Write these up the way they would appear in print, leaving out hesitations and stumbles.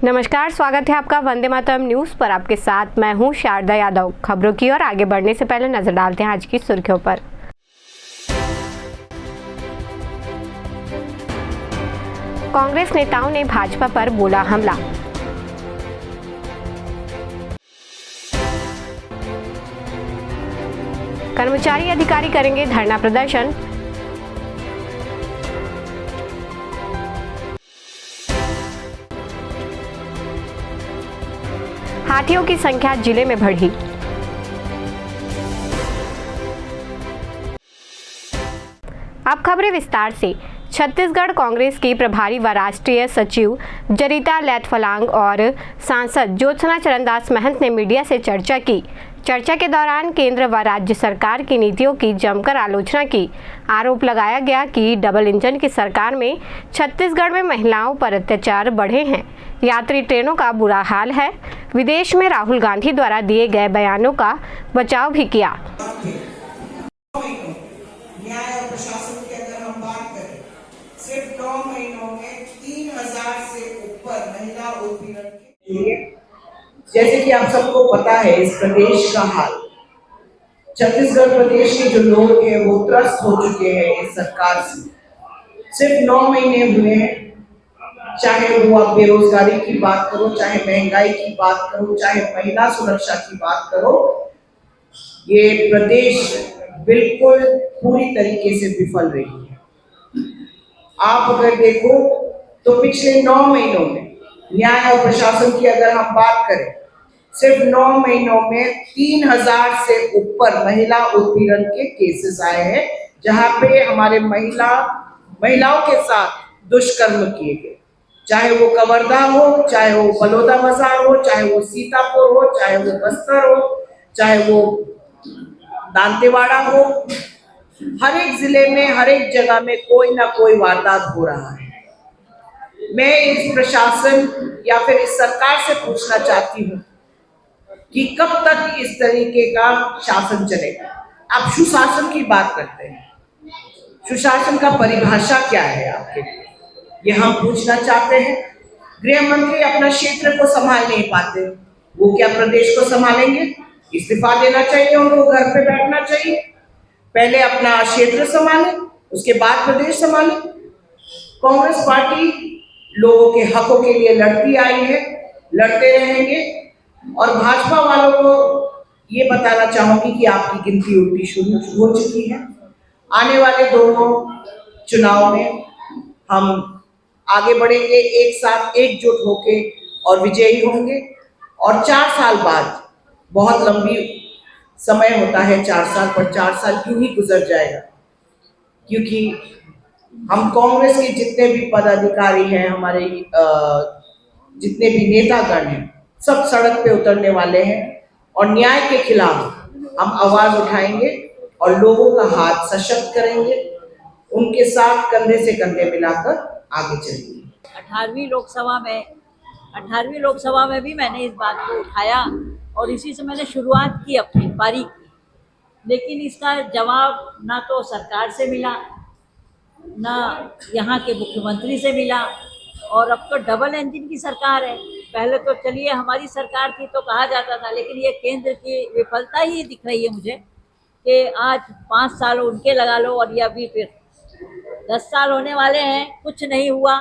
नमस्कार, स्वागत है आपका वंदे मातरम न्यूज पर। आपके साथ मैं हूं शारदा यादव। खबरों की ओर आगे बढ़ने से पहले नजर डालते हैं आज की सुर्खियों पर। कांग्रेस नेताओं ने भाजपा पर बोला हमला। कर्मचारी अधिकारी करेंगे धरना प्रदर्शन। हाथियों की संख्या जिले में बढ़ी। अब खबरें विस्तार से। छत्तीसगढ़ कांग्रेस की प्रभारी व राष्ट्रीय सचिव जरीता लैथफलांग और सांसद ज्योत्सना चरणदास महंत ने मीडिया से चर्चा की। चर्चा के दौरान केंद्र व राज्य सरकार की नीतियों की जमकर आलोचना की। आरोप लगाया गया कि डबल इंजन की सरकार में छत्तीसगढ़ में महिलाओं पर अत्याचार बढ़े हैं, यात्री ट्रेनों का बुरा हाल है। विदेश में राहुल गांधी द्वारा दिए गए बयानों का बचाव भी किया। न्याय और प्रशासन की अगर हम बात करें, सिर्फ 9 महीनों में 3000 से ऊपर महिला उत्पीड़न के लिए, जैसे कि आप सबको पता है इस प्रदेश का हाल, छत्तीसगढ़ प्रदेश के जो लोग हैं वो त्रस्त हो चुके हैं इस सरकार से। सिर्फ 9 महीने हुए हैं, चाहे वो आप बेरोजगारी की बात करो, चाहे महंगाई की बात करो, चाहे महिला सुरक्षा की बात करो, ये प्रदेश बिल्कुल पूरी तरीके से विफल रही है। आप अगर देखो तो पिछले 9 महीनों में न्याय और प्रशासन की अगर हम बात करें, सिर्फ 9 महीनों में 3000 से ऊपर महिला उत्पीड़न के केसेस आए हैं, जहां पे हमारे महिलाओं के साथ दुष्कर्म किए गए, चाहे वो कवर्धा हो, चाहे वो बलौदाबाजार हो, चाहे वो सीतापुर हो, चाहे वो बस्तर हो, चाहे वो दांतेवाड़ा हो। हर एक जिले में, हर एक जगह में कोई ना कोई वारदात हो रहा है। मैं इस प्रशासन या फिर इस सरकार से पूछना चाहती हूँ कि कब तक इस तरीके का शासन चलेगा। आप सुशासन की बात करते हैं, सुशासन का परिभाषा क्या है आपके लिए, ये हम पूछना चाहते हैं। गृह मंत्री अपना क्षेत्र को संभाल नहीं पाते, वो क्या प्रदेश को संभालेंगे? इस्तीफा देना चाहिए उनको, घर पे बैठना चाहिए। पहले अपना क्षेत्र संभाले, उसके बाद प्रदेश संभाले। कांग्रेस पार्टी लोगों के हकों के लिए लड़ती आई है, लड़ते रहेंगे। और भाजपा वालों को ये बताना चाहूंगी कि आपकी गिनती उल्टी शुरू हो चुकी है। आने वाले दोनों चुनाव में हम आगे बढ़ेंगे, एक साथ एकजुट होके और विजयी होंगे। और 4 साल बाद, बहुत लंबी समय होता है 4 साल, पर 4 साल क्यों ही गुजर जाएगा, क्योंकि हम कांग्रेस के जितने भी पदाधिकारी हैं, हमारे जितने भी नेतागण हैं, सब सड़क पे उतरने वाले हैं और न्याय के खिलाफ हम आवाज उठाएंगे और लोगों का हाथ सशक्त करेंगे, उनके साथ कंधे से कंधे मिलाकर आगे चलेंगे। 18वीं लोकसभा में भी मैंने इस बात को उठाया और इसी से मैंने शुरुआत की अपनी पारी की, लेकिन इसका जवाब ना तो सरकार से मिला, ना यहाँ के मुख्यमंत्री से मिला। और अब तो डबल इंजन की सरकार है। पहले तो चलिए हमारी सरकार थी तो कहा जाता था, लेकिन ये केंद्र की विफलता ही दिख रही है मुझे कि आज 5 साल उनके लगा लो और ये अभी फिर 10 साल होने वाले हैं, कुछ नहीं हुआ।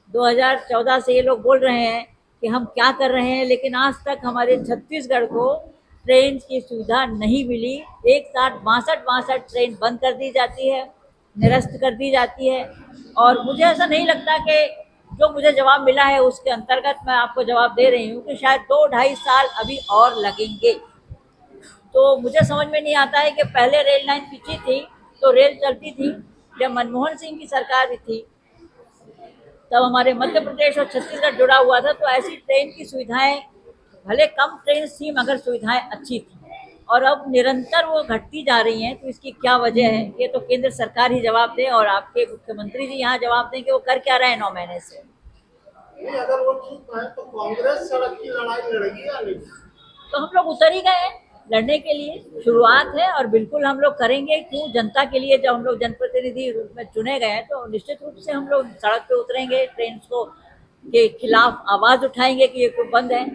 2014 से ये लोग बोल रहे हैं कि हम क्या कर रहे हैं, लेकिन आज तक हमारे छत्तीसगढ़ को ट्रेन की सुविधा नहीं मिली। एक साथ 62 ट्रेन बंद कर दी जाती है, निरस्त कर दी जाती है। और मुझे ऐसा नहीं लगता कि जो मुझे जवाब मिला है उसके अंतर्गत मैं आपको जवाब दे रही हूँ कि शायद 2-2.5 साल अभी और लगेंगे। तो मुझे समझ में नहीं आता है कि पहले रेल लाइन खींची थी तो रेल चलती थी, जब मनमोहन सिंह की सरकार भी थी तब हमारे मध्य प्रदेश और छत्तीसगढ़ जुड़ा हुआ था, तो ऐसी ट्रेन की सुविधाएं, भले कम ट्रेन थी मगर सुविधाएं अच्छी थी, और अब निरंतर वो घटती जा रही हैं। तो इसकी क्या वजह है, ये तो केंद्र सरकार ही जवाब दे और आपके मुख्यमंत्री जी यहाँ जवाब दें कि वो कर क्या रहे हैं 9 महीने से। अगर वो ठीक है तो कांग्रेस सड़क की लड़ाई लड़ेगी या नहीं? तो हम लोग उतर ही गए हैं लड़ने के लिए, शुरुआत है और बिल्कुल हम लोग करेंगे। क्यों, जनता के लिए जब हम लोग जनप्रतिनिधि रूप में चुने गए हैं तो निश्चित रूप से हम लोग सड़क पे उतरेंगे, ट्रेन को के खिलाफ आवाज़ उठाएंगे कि ये क्यों बंद है।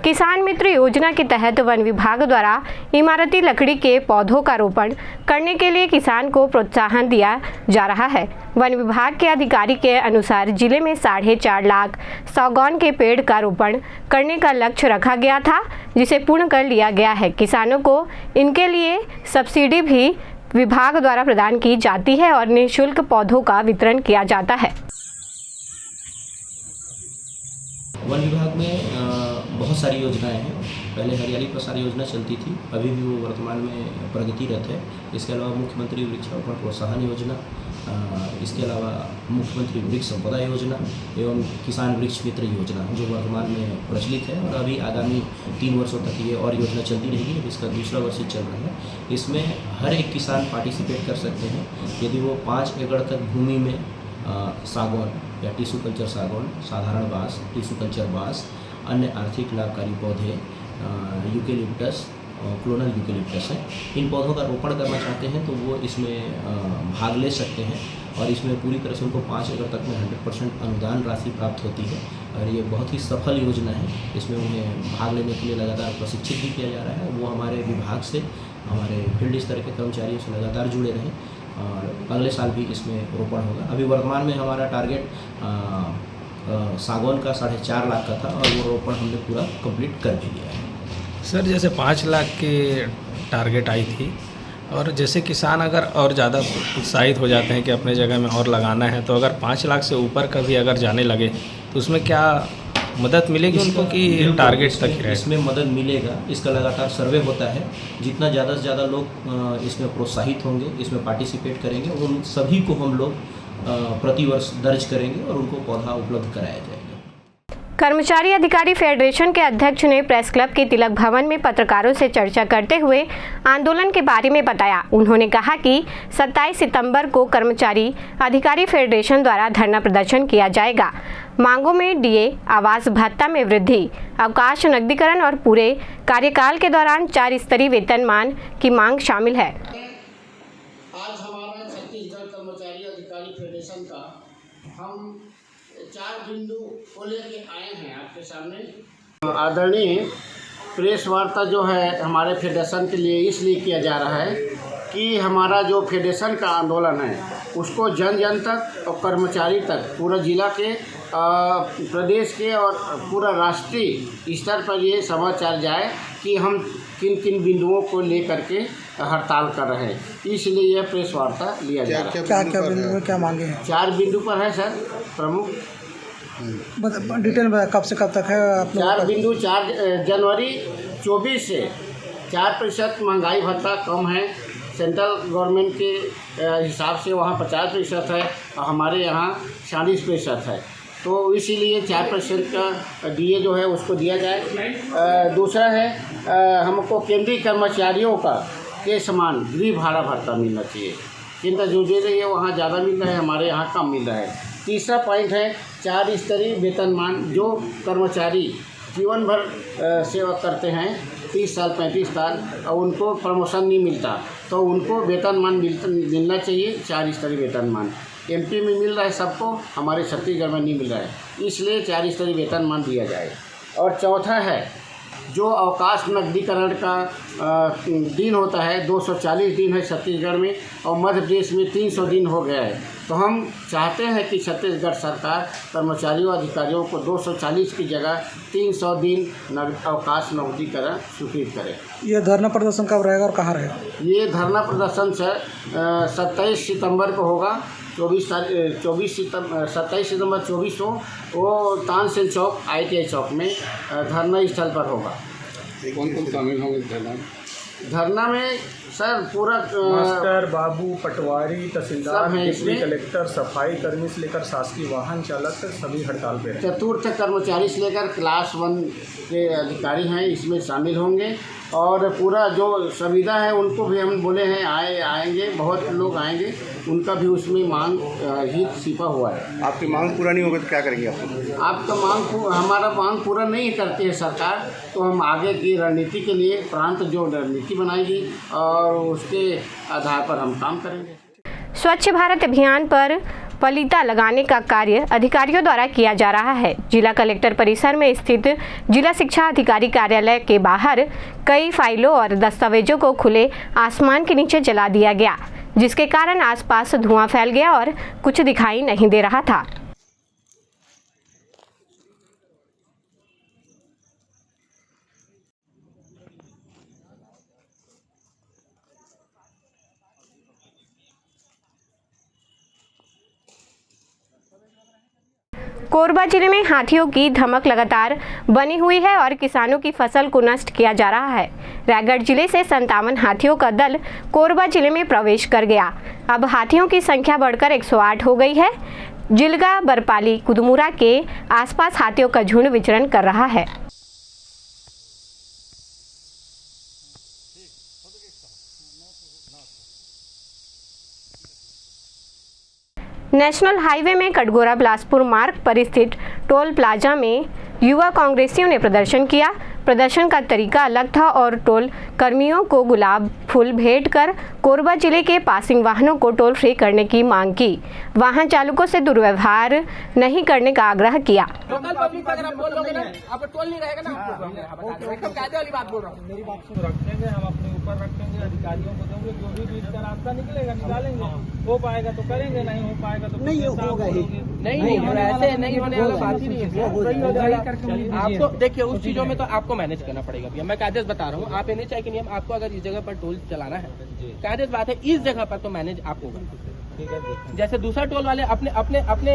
किसान मित्र योजना के तहत वन विभाग द्वारा इमारती लकड़ी के पौधों का रोपण करने के लिए किसान को प्रोत्साहन दिया जा रहा है। वन विभाग के अधिकारी के अनुसार जिले में 4.5 लाख सागौन के पेड़ का रोपण करने का लक्ष्य रखा गया था, जिसे पूर्ण कर लिया गया है। किसानों को इनके लिए सब्सिडी भी विभाग द्वारा प्रदान की जाती है और निःशुल्क पौधों का वितरण किया जाता है। वन विभाग में बहुत सारी योजनाएं हैं। पहले हरियाली प्रसार योजना चलती थी, अभी भी वो वर्तमान में प्रगतिरत है। इसके अलावा मुख्यमंत्री वृक्षारोपण प्रोत्साहन योजना, इसके अलावा मुख्यमंत्री वृक्ष संपदा योजना एवं किसान वृक्ष मित्र योजना जो वर्तमान में प्रचलित है और अभी आगामी 3 वर्षों तक ये और योजना चलती रहेगी। इसका दूसरा वर्ष चल रहा है। इसमें हर एक किसान पार्टिसिपेट कर सकते हैं यदि वो 5 एकड़ तक भूमि में सागौन या टिश्यू कल्चर सागौन, साधारण बाँस, टिश्यू कल्चर बाँस, अन्य आर्थिक लाभकारी पौधे, यूकेलिप्टस, क्लोनल यूकेलिप्टस है, इन पौधों का रोपण करना चाहते हैं तो वो इसमें भाग ले सकते हैं और इसमें पूरी तरह से उनको 5 एकड़ तक में 100% अनुदान राशि प्राप्त होती है और ये बहुत ही सफल योजना है। इसमें उन्हें भाग लेने के लिए लगातार प्रशिक्षित भी किया जा रहा है। वो हमारे विभाग से, हमारे फील्ड स्तर के कर्मचारियों से लगातार जुड़े रहें और अगले साल भी इसमें रोपण होगा। अभी वर्तमान में हमारा टारगेट सागौन का 4.5 लाख का था और वो रोपण हमने पूरा कंप्लीट कर भी दिया है। सर, जैसे 5 लाख के टारगेट आई थी और जैसे किसान अगर और ज़्यादा उत्साहित हो जाते हैं कि अपने जगह में और लगाना है, तो अगर 5 लाख से ऊपर का भी अगर जाने लगे तो उसमें क्या मदद मिलेगी उनको कि टारगेट तक ही रहे? इसमें मदद मिलेगा। इसका लगातार सर्वे होता है। जितना ज़्यादा से ज़्यादा लोग इसमें प्रोत्साहित होंगे, इसमें पार्टिसिपेट करेंगे, उन सभी को हम लोग प्रतिवर्ष दर्ज करेंगे और उनको पौधा उपलब्ध कराया जाएगा। कर्मचारी अधिकारी फेडरेशन के अध्यक्ष ने प्रेस क्लब के तिलक भवन में पत्रकारों से चर्चा करते हुए आंदोलन के बारे में बताया। उन्होंने कहा कि 27 सितंबर को कर्मचारी अधिकारी फेडरेशन द्वारा धरना प्रदर्शन किया जाएगा। मांगों में डीए, आवास भत्ता में वृद्धि, अवकाश नकदीकरण और पूरे कार्यकाल के दौरान 4 स्तरीय वेतनमान की मांग शामिल है। आज हमारा छत्तीसगढ़ कर्मचारी अधिकारी फेडरेशन का हम 4 बिंदु को लेके आए हैं आपके सामने। आदरणीय प्रेस वार्ता जो है हमारे फेडरेशन के लिए इसलिए किया जा रहा है कि हमारा जो फेडरेशन का आंदोलन है उसको जन जन तक और कर्मचारी तक, पूरा जिला के, प्रदेश के और पूरा राष्ट्रीय स्तर पर ये समाचार जाए कि हम किन किन बिंदुओं को लेकर के हड़ताल कर रहे हैं। इसलिए यह प्रेस वार्ता लिया जा रहा है। क्या बिंदु में क्या मांगे हैं? 4 बिंदु पर है सर प्रमुख। डिटेल में कब से कब तक है? 4 बिंदु 4 जनवरी 24 से 4% महंगाई भत्ता कम है। सेंट्रल गवर्नमेंट के हिसाब से वहाँ 50% है और हमारे यहाँ 40% है, तो इसीलिए 4% का डीए जो है उसको दिया जाए। दूसरा है हमको केंद्रीय कर्मचारियों का के समान गृह भाड़ा भत्ता मिलना चाहिए। चिंता जो दे रही है वहाँ ज़्यादा मिल रहा है, हमारे यहाँ कम मिल रहा है। तीसरा पॉइंट है 4 स्तरीय वेतनमान। जो कर्मचारी जीवन भर सेवा करते हैं, 30 साल 35 साल, और उनको प्रमोशन नहीं मिलता तो उनको वेतनमान मिलना चाहिए। 4 स्तरीय वेतनमान एमपी में मिल रहा है सबको, हमारे छत्तीसगढ़ में नहीं मिल रहा है, इसलिए 4 स्तरीय वेतनमान दिया जाए। और चौथा है जो अवकाश नकदीकरण का दिन होता है, 240 दिन है छत्तीसगढ़ में और मध्य प्रदेश में 300 दिन हो गया है, तो हम चाहते हैं कि छत्तीसगढ़ सरकार कर्मचारियों अधिकारियों को 240 की जगह 300 दिन अवकाश नकदीकरण स्वीकृत करे। ये धरना प्रदर्शन कब रहेगा और कहाँ रहेगा? ये धरना प्रदर्शन सर 27 सितंबर को होगा। 27 सितंबर 24 को वो तानसेन चौक ITI चौक में धरना स्थल पर होगा। कौन कौन शामिल होंगे धरना में सर पूरा मास्टर, बाबू, पटवारी, तहसीलदार, डिप्टी कलेक्टर, सफाई कर्मी से लेकर शासकीय वाहन चालक तक सभी हड़ताल पे हैं। चतुर्थ कर्मचारी से लेकर क्लास 1 के अधिकारी हैं इसमें शामिल होंगे और पूरा जो सुविधा है उनको भी हम बोले हैं आएंगे, बहुत लोग आएंगे, उनका भी उसमें मांग हित छिपा हुआ है। आपकी मांग पूरा नहीं होगी तो क्या करेंगे आप? आपका हमारा मांग पूरा नहीं करती है सरकार, तो हम आगे की रणनीति के लिए प्रांत जो रणनीति बनाएगी और उसके आधार पर हम काम करेंगे। स्वच्छ भारत अभियान पर पलीता लगाने का कार्य अधिकारियों द्वारा किया जा रहा है। जिला कलेक्टर परिसर में स्थित जिला शिक्षा अधिकारी कार्यालय के बाहर कई फाइलों और दस्तावेजों को खुले आसमान के नीचे जला दिया गया, जिसके कारण आसपास धुआं फैल गया और कुछ दिखाई नहीं दे रहा था। कोरबा जिले में हाथियों की धमक लगातार बनी हुई है और किसानों की फसल को नष्ट किया जा रहा है। रायगढ़ जिले से 57 हाथियों का दल कोरबा जिले में प्रवेश कर गया। अब हाथियों की संख्या बढ़कर 108 हो गई है। जिलगा, बरपाली, कुदमुरा के आसपास हाथियों का झुंड विचरण कर रहा है। नेशनल हाईवे में कटघोरा बिलासपुर मार्ग पर स्थित टोल प्लाजा में युवा कांग्रेसियों ने प्रदर्शन किया। प्रदर्शन का तरीका अलग था और टोल कर्मियों को गुलाब फूल भेंट कर कोरबा जिले के पासिंग वाहनों को टोल फ्री करने की मांग की। वाहन चालकों से दुर्व्यवहार नहीं करने का आग्रह किया। लोकल पब्लिक अगर आप बोल लोगे ना, आपको टोल नहीं रहेगा ना, एकदम कायदे वाली बात बोल रहा हूँ। मेरी बात को रखेंगे, हम अपने ऊपर रखेंगे, अधिकारियों को देंगे, जो भी बीच का रास्ता निकलेगा निकालेंगे। हो पाएगा तो करेंगे, नहीं हो पाएगा तो नहीं होगा ही। नहीं ऐसे नहीं होने वाला बात ही नहीं है। आपको देखिए उस चीजों में तो आपको मैनेज करना पड़ेगा भैया। मैं कायदे बता रहा हूँ, आप एनएच के नियम, आपको अगर इस जगह पर टोल चलाना है, कायदे बात है, इस जगह पर तो मैनेज आपको करना। जैसे दूसरा टोल वाले अपने अपने अपने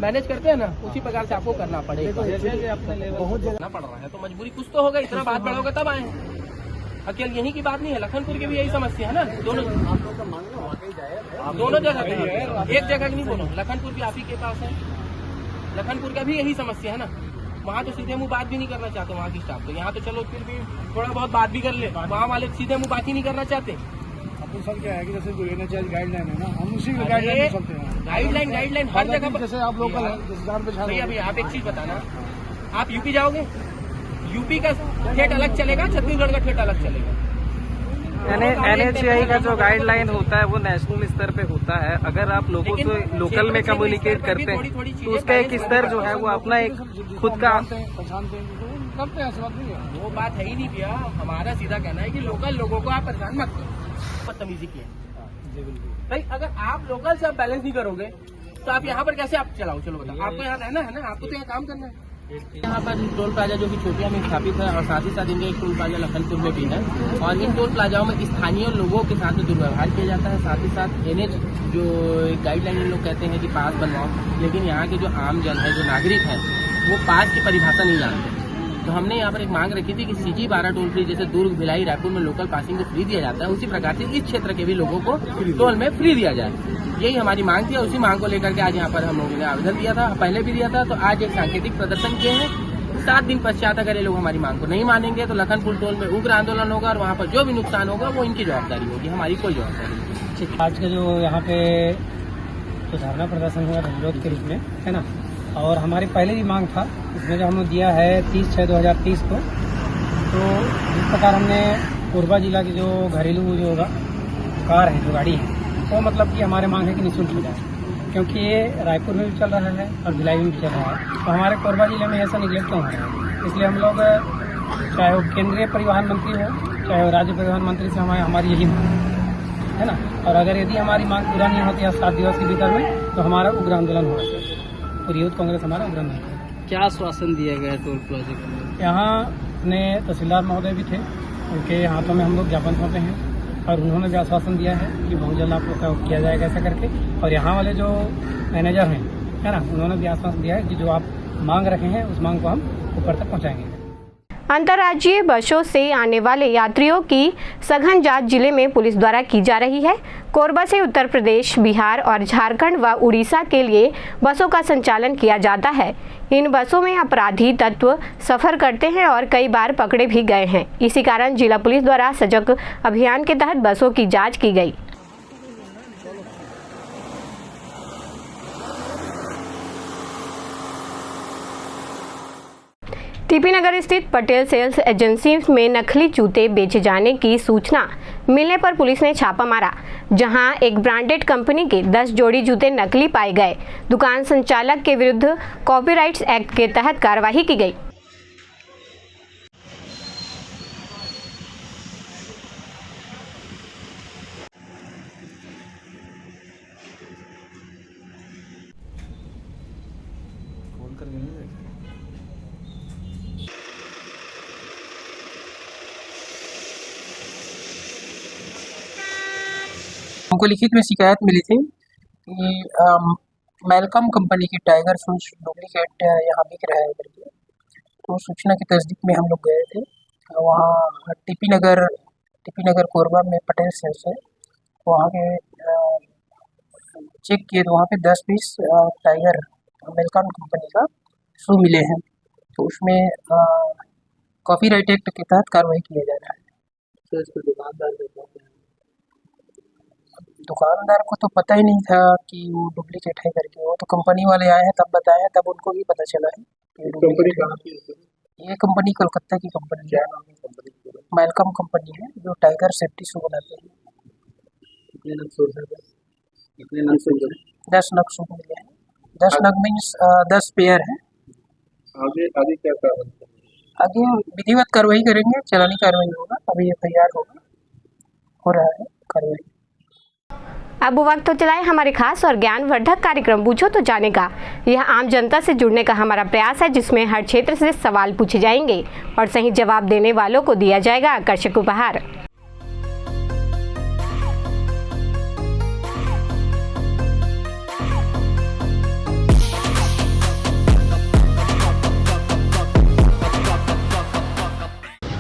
मैनेज करते हैं ना, उसी प्रकार से आपको करना पड़ेगा। बहुत जगह पड़ रहा है तो मजबूरी कुछ तो होगा। इतना बात बढ़ोगे तब आए। अकेले यहीं की बात नहीं है, लखनपुर की भी यही समस्या है ना। दोनों जगह पे, एक जगह नहीं बोलो, लखनपुर भी आप ही के पास है, लखनपुर का भी यही समस्या है ना। वहाँ तो सीधे मुंह बात भी नहीं करना चाहते वहाँ की स्टाफ, तो यहाँ तो चलो फिर भी थोड़ा बहुत बात भी कर ले। वहाँ वाले सीधे मुंह बात ही नहीं करना चाहते। तो सर क्या है कि जैसे गाइडलाइन है ना, हम उसी गाइडलाइन चलते हैं। गाइडलाइन हर जगह पर। जैसे आप लोकल है, भैया आप एक चीज बताना, आप यूपी जाओगे, यूपी का ठेठ अलग चलेगा, छत्तीसगढ़ का ठेठ अलग चलेगा। NHAI का जो गाइडलाइन होता है वो नेशनल स्तर पे होता है। अगर आप लोगों से लोकल में कम्युनिकेट करते हैं तो उसका एक स्तर जो है वो अपना एक खुद का करते हैं। वो बात है ही नहीं भैया। हमारा सीधा कहना है कि लोकल लोगों को आप परेशान मत करो, बदतमीजी की है भाई। अगर आप लोकल से आप बैलेंस नहीं करोगे तो आप यहाँ पर कैसे आप चलाओ? चलो बताओ, आपको यहाँ रहना है ना, आपको तो यहाँ काम करना है। यहाँ पर टोल प्लाजा जो कि चोटिया में स्थापित है और साथ ही साथ इनका एक टोल प्लाजा लखनपुर में भी है और इन टोल प्लाजाओं में स्थानीय लोगों के साथ दुर्व्यवहार किया जाता है। साथ ही साथ एनएच जो गाइडलाइन इन लोग कहते हैं कि पास बनवाओ, लेकिन यहाँ के जो आम जन है, जो नागरिक है, वो पास की परिभाषा नहीं जानते। तो हमने यहाँ पर एक मांग रखी थी कि CG 12 टोल फ्री, जैसे दुर्ग, भिलाई, रायपुर में लोकल पासिंग को फ्री दिया जाता है, उसी प्रकार से इस क्षेत्र के भी लोगों को टोल में फ्री दिया जाए। यही हमारी मांग थी और उसी मांग को लेकर के आज यहाँ पर हम लोगों ने आवेदन दिया था, पहले भी दिया था। तो आज एक सांकेतिक प्रदर्शन किए हैं। 7 दिन पश्चात अगर ये लोग हमारी मांग को नहीं मानेंगे तो लखनपुर टोल में उग्र आंदोलन होगा और वहाँ पर जो भी नुकसान होगा वो इनकी जवाबदारी होगी, हमारी कोई जवाबदारी नहीं। आज का जो यहाँ पे तो धरना प्रदर्शन हुआ विरोध के रूप में, है ना, और हमारी पहले भी मांग था, इसमें जो हमने दिया है 30/6/2030 को, तो इस प्रकार हमने कोरबा जिला की जो घरेलू जो कार है, जो गाड़ी है, वो मतलब कि हमारे मांग है कि निःशुल्क हो जाए, क्योंकि ये रायपुर में भी चल रहा है और भिलाई में भी चल रहा है। तो हमारे कोरबा जिले में ऐसा निगलेक्ट क्यों हो रहा है? इसलिए हम लोग, चाहे वो केंद्रीय परिवहन मंत्री हो, चाहे वो राज्य परिवहन मंत्री से हमारी यही मांग है ना। और अगर यदि हमारी मांग पूरा नहीं होती है 7 दिवस के भीतर में, तो हमारा उग्र आंदोलन होगा चाहिए। पूरी यूथ कांग्रेस हमारा उग्र आंदोलन। क्या आश्वासन दिया गया टोल प्रोजेक्ट में? यहाँ अपने तहसीलदार महोदय भी थे, उनके हाथों में हम लोग ज्ञापन सौंपे हैं और उन्होंने भी आश्वासन दिया है कि बहुत जल्द आप लोग का किया जाएगा ऐसा करके। और यहाँ वाले जो मैनेजर हैं, है ना, उन्होंने भी आश्वासन दिया है कि जो आप मांग रखे हैं उस मांग को हम ऊपर तक पहुँचाएंगे। अंतर्राज्यीय बसों से आने वाले यात्रियों की सघन जांच जिले में पुलिस द्वारा की जा रही है। कोरबा से उत्तर प्रदेश, बिहार और झारखंड व उड़ीसा के लिए बसों का संचालन किया जाता है। इन बसों में अपराधी तत्व सफर करते हैं और कई बार पकड़े भी गए हैं। इसी कारण जिला पुलिस द्वारा सजग अभियान के तहत बसों की जाँच की गई। टीपी नगर स्थित पटेल सेल्स एजेंसी में नकली जूते बेचे जाने की सूचना मिलने पर पुलिस ने छापा मारा, जहां एक ब्रांडेड कंपनी के 10 जोड़ी जूते नकली पाए गए। दुकान संचालक के विरुद्ध कॉपीराइट्स एक्ट के तहत कार्रवाई की गई। हमको लिखित में शिकायत मिली थी कि मेलकम कंपनी की टाइगर शूज डुप्लीकेट यहाँ बिक रहा है करके। तो सूचना की तस्दीक में हम लोग गए थे वहाँ टीपी नगर कोरबा में पटेल सेल्स है, वहाँ के चेक किए तो वहाँ पे 10 पीस टाइगर मेलकम कंपनी का शू मिले हैं। तो उसमें कॉपीराइट एक्ट के तहत कार्रवाई किया जा रहा है। दुकानदार को तो पता ही नहीं था कि वो डुप्लीकेट है करके। वो तो कंपनी वाले आए हैं तब बताए हैं, तब उनको भी पता चला है कि कंपनी कहाँ की है। ये कंपनी कोलकाता की कंपनी है, मेलकम कंपनी है जो टाइगर सेफ्टी शू बनाते हैं। कितने नग शू 10 नग शू मिले हैं। 10 नग मीन्स 10 पेयर है। आगे क्या कार्रवाई? आगे विधिवत कार्रवाई करेंगे, चलानी कार्रवाई होगा। अभी FIR हो रहा है कार्रवाई। अब वक्त तो चलाए हमारे खास और ज्ञानवर्धक कार्यक्रम पूछो तो जाने का। यह आम जनता से जुड़ने का हमारा प्रयास है, जिसमें हर क्षेत्र से सवाल पूछे जाएंगे और सही जवाब देने वालों को दिया जाएगा आकर्षक उपहार।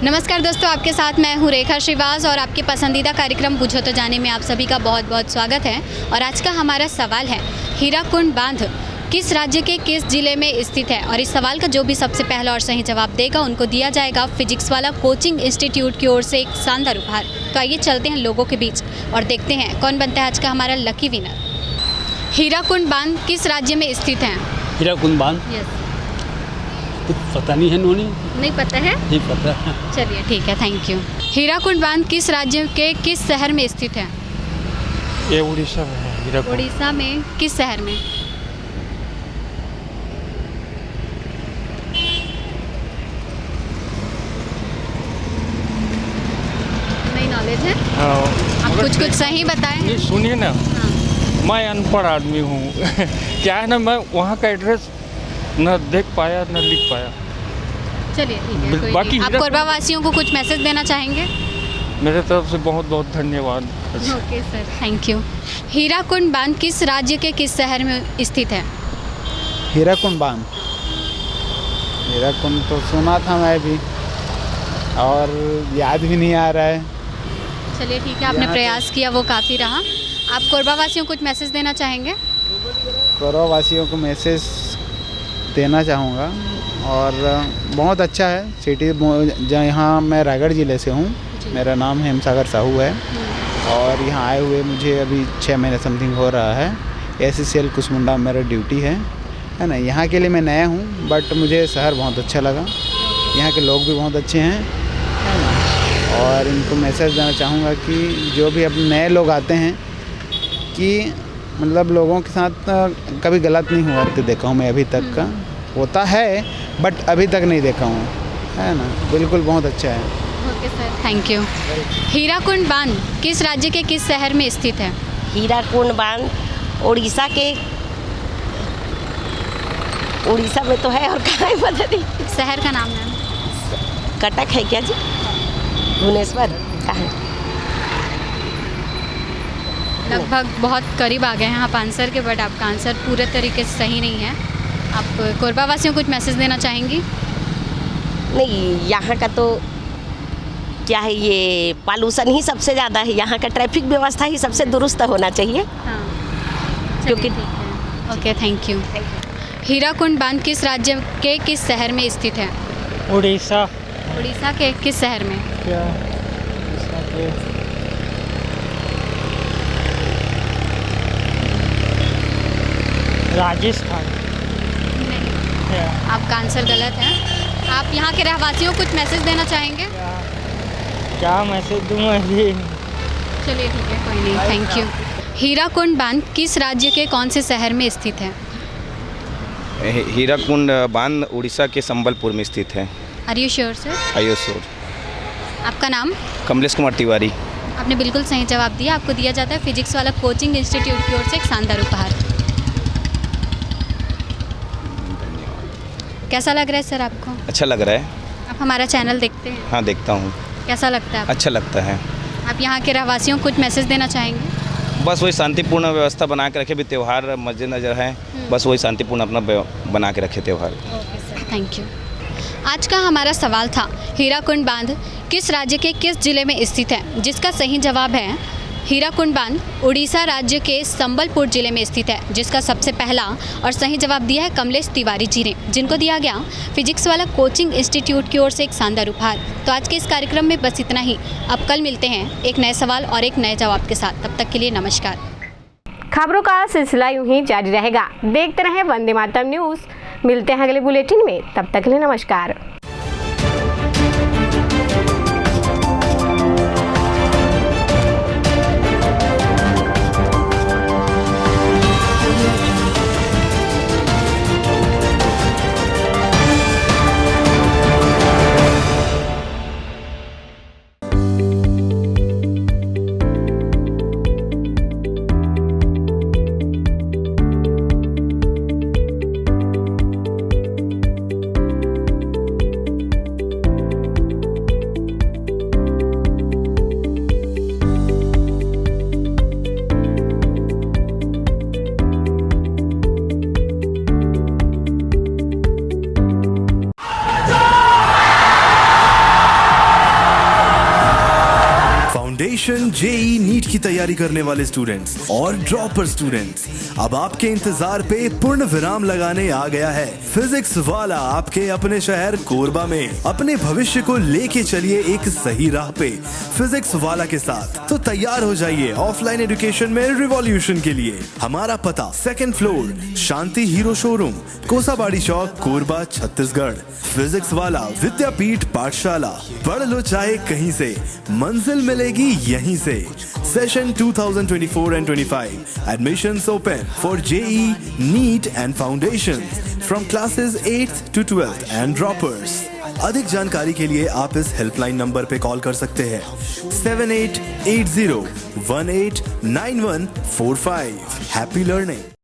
नमस्कार दोस्तों, आपके साथ मैं हूँ रेखा श्रीवास और आपके पसंदीदा कार्यक्रम पूछो तो जाने में आप सभी का बहुत बहुत स्वागत है। और आज का हमारा सवाल है, हीराकुंड बांध किस राज्य के किस जिले में स्थित है? और इस सवाल का जो भी सबसे पहला और सही जवाब देगा उनको दिया जाएगा फिजिक्स वाला कोचिंग इंस्टीट्यूट की ओर से एक शानदार उपहार। तो आइए चलते हैं लोगों के बीच और देखते हैं कौन बनता है आज का हमारा लकी विनर। हीराकुंड बांध किस राज्य में स्थित है? हीराकुंड बांध? यस। कुछ पता नहीं है नोनी। नहीं पता है? नहीं पता। चलिए ठीक है, थैंक यू। हीराकुंड बांध किस राज्य के किस शहर में स्थित है? ये उड़ीसा में है। हीराकुंड उड़ीसा में किस शहर में? नहीं नॉलेज है? आप कुछ सही बताएं। ये सुनिए ना, मैं अनपढ़ आदमी हूँ क्या है ना, मैं वहाँ का एड्रेस न देख पाया न लिख पाया। चलिए ठीक है, कोई बाकी नहीं। आप कोरबा वासियों को कुछ मैसेज देना चाहेंगे? मेरे तरफ से बहुत बहुत धन्यवाद। Okay sir, thank you. Hirakud बांध किस राज्य के किस शहर में स्थित है? हीराकुंड बांध, हीराकुंड तो सुना था मैं भी और याद भी नहीं आ रहा है। चलिए ठीक है, आपने प्रयास किया वो काफ़ी रहा। आप कोरबा वासियों को कुछ मैसेज देना चाहेंगे? कोरबा वासियों को मैसेज देना चाहूँगा और बहुत अच्छा है सिटी। यहाँ मैं रायगढ़ ज़िले से हूँ, मेरा नाम हेमसागर साहू है और यहाँ आए हुए मुझे अभी 6 महीने समथिंग हो रहा है। SCCL कुसमुंडा मेरा ड्यूटी है ना। यहाँ के लिए मैं नया हूँ बट मुझे शहर बहुत अच्छा लगा, यहाँ के लोग भी बहुत अच्छे हैं और इनको मैसेज देना चाहूँगा कि जो भी अब नए लोग आते हैं कि मतलब लोगों के साथ कभी गलत नहीं हुआ तो देखा हूँ मैं अभी तक का। होता है बट अभी तक नहीं देखा हूँ, है ना। बिल्कुल बहुत अच्छा है। Okay sir, thank you. Hirakud बांध किस राज्य के किस शहर में स्थित है? हीराकुंड बांध उड़ीसा के, उड़ीसा में तो है और कहाँ है पता नहीं। शहर का नाम है? कटक है क्या जी? भुवनेश्वर कहाँ है? लगभग बहुत करीब आ गए हैं आप आंसर के, बट आपका आंसर पूरे तरीके से सही नहीं है। आप कोरबा वासियों को कुछ मैसेज देना चाहेंगी? नहीं, यहाँ का तो क्या है, ये पॉल्यूशन ही सबसे ज़्यादा है। यहाँ का ट्रैफिक व्यवस्था ही सबसे दुरुस्त होना चाहिए। हाँ, क्योंकि ठीक है। Okay, thank you. हीराकुंड बांध किस राज्य के किस शहर में स्थित है? उड़ीसा। उड़ीसा के किस शहर में? क्या राजस्थान? नहीं, आपका आंसर गलत है। आप यहाँ के रहवासियों को कुछ मैसेज देना चाहेंगे? क्या मैसेज दूँ अभी? चलिए ठीक है, कोई नहीं, थैंक यू। हीराकुंड बांध किस राज्य के कौन से शहर में स्थित है? हीराकुंड बांध उड़ीसा के संबलपुर में स्थित है। Are you sure sir? आयो श्योर। आपका नाम? कमलेश कुमार तिवारी। आपने बिल्कुल सही जवाब दिया। आपको दिया जाता है फिजिक्स वाला कोचिंग इंस्टीट्यूट की ओर से एक शानदार उपहार। कैसा लग रहा है सर आपको? अच्छा लग रहा है। आप हमारा चैनल देखते हैं? हाँ देखता हूँ। कैसा लगता है आपको? अच्छा लगता है। आप यहाँ के रहवासियों को कुछ मैसेज देना चाहेंगे? बस वही शांतिपूर्ण व्यवस्था बना के रखे, भी त्यौहार मद्देनजर है, बस वही शांतिपूर्ण अपना बना के रखे त्यौहार। Okay sir, thank you. आज का हमारा सवाल था हीराकुंड बांध किस राज्य के किस जिले में स्थित है, जिसका सही जवाब है हीराकुंड बांध उड़ीसा राज्य के संबलपुर जिले में स्थित है, जिसका सबसे पहला और सही जवाब दिया है कमलेश तिवारी जी ने, जिनको दिया गया फिजिक्स वाला कोचिंग इंस्टीट्यूट की ओर से एक शानदार उपहार। तो आज के इस कार्यक्रम में बस इतना ही। अब कल मिलते हैं एक नए सवाल और एक नए जवाब के साथ। तब तक के लिए नमस्कार। खबरों का सिलसिला यूं ही जारी रहेगा। देखते रहें वंदे मातरम न्यूज़। मिलते हैं अगले बुलेटिन में, तब तक के लिए नमस्कार। फाउंडेशन जेई नीट की तैयारी करने वाले स्टूडेंट्स और ड्रॉपर स्टूडेंट्स, अब आपके इंतजार पे पूर्ण विराम लगाने आ गया है फिजिक्स वाला आपके अपने शहर कोरबा में। अपने भविष्य को लेके चलिए एक सही राह पे फिजिक्स वाला के साथ। तो तैयार हो जाइए ऑफलाइन एजुकेशन में रिवॉल्यूशन के लिए। हमारा पता 2nd फ्लोर शांति हीरो शोरूम, कोसाबाड़ी चौक, कोरबा, छत्तीसगढ़। फिजिक्स वाला विद्यापीठ पाठशाला, पढ़ लो चाहे कहीं से, मंजिल मिलेगी यहीं से। Session 2024 and 25. Admissions open for JEE, NEET and Foundations from classes 8th to 12th and droppers. अधिक जानकारी के लिए आप इस हेल्पलाइन नंबर पे कॉल कर सकते हैं 7880189145। Happy learning.